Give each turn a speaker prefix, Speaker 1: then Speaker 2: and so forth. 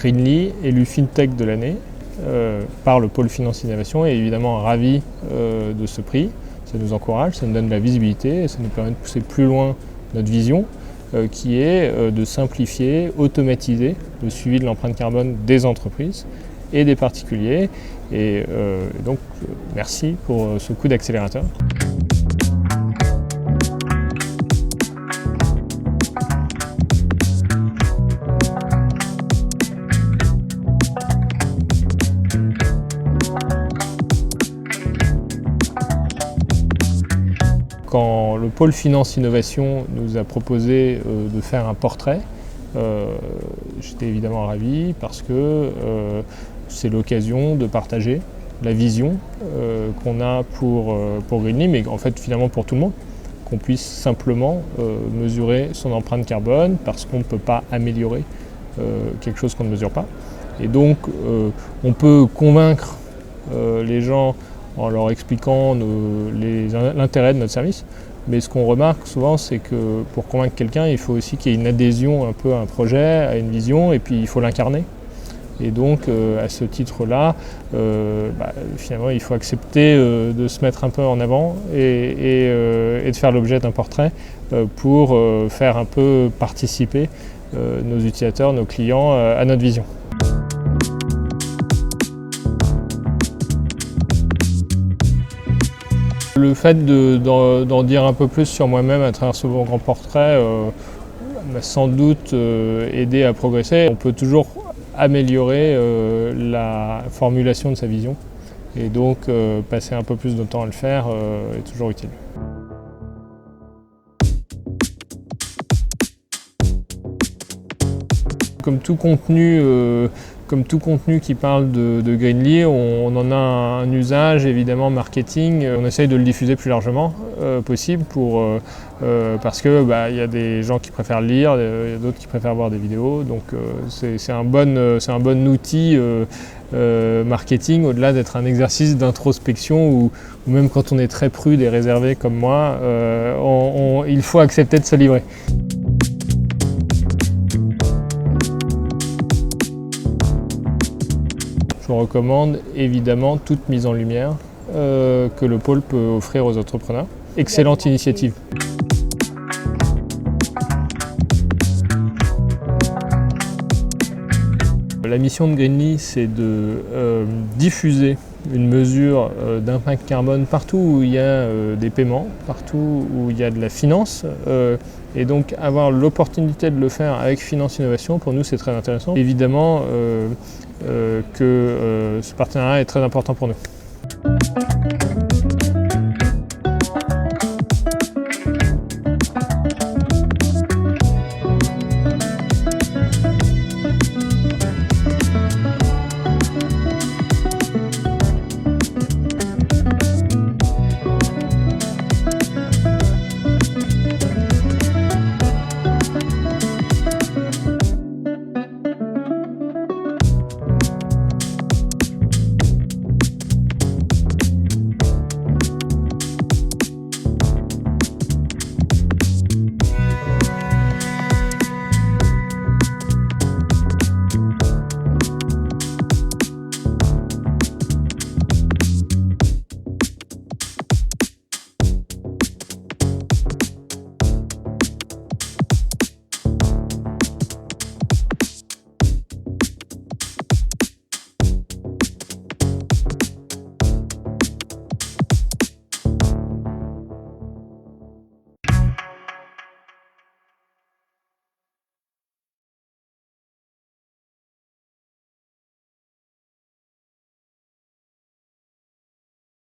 Speaker 1: Greenly, élu FinTech de l'année par le pôle Finance Innovation, est évidemment ravi de ce prix. Ça nous encourage, ça nous donne de la visibilité et ça nous permet de pousser plus loin notre vision qui est de simplifier, automatiser le suivi de l'empreinte carbone des entreprises et des particuliers. Et donc merci pour ce coup d'accélérateur. Quand le pôle Finance Innovation nous a proposé de faire un portrait, j'étais évidemment ravi parce que c'est l'occasion de partager la vision qu'on a pour Greenly, mais en fait finalement pour tout le monde, qu'on puisse simplement mesurer son empreinte carbone parce qu'on ne peut pas améliorer quelque chose qu'on ne mesure pas. Et donc on peut convaincre les gens en leur expliquant l'intérêt de notre service. Mais ce qu'on remarque souvent, c'est que pour convaincre quelqu'un, il faut aussi qu'il y ait une adhésion un peu à un projet, à une vision, et puis il faut l'incarner. Et donc, à ce titre-là, finalement, il faut accepter de se mettre un peu en avant et de faire l'objet d'un portrait pour faire un peu participer nos utilisateurs, nos clients à notre vision. Le fait d'en dire un peu plus sur moi-même à travers ce grand portrait m'a sans doute aidé à progresser. On peut toujours améliorer la formulation de sa vision et donc passer un peu plus de temps à le faire est toujours utile. Comme tout contenu qui parle de Greenly, on en a un usage évidemment marketing. On essaye de le diffuser plus largement possible parce que y a des gens qui préfèrent lire, il y a d'autres qui préfèrent voir des vidéos. Donc c'est un bon outil marketing au-delà d'être un exercice d'introspection où même quand on est très prude et réservé comme moi, il faut accepter de se livrer. Je recommande évidemment toute mise en lumière que le pôle peut offrir aux entrepreneurs. Excellente initiative. La mission de Greenly, c'est de diffuser une mesure d'impact carbone partout où il y a des paiements, partout où il y a de la finance. Et donc avoir l'opportunité de le faire avec Finance Innovation, pour nous c'est très intéressant. Évidemment que ce partenariat est très important pour nous.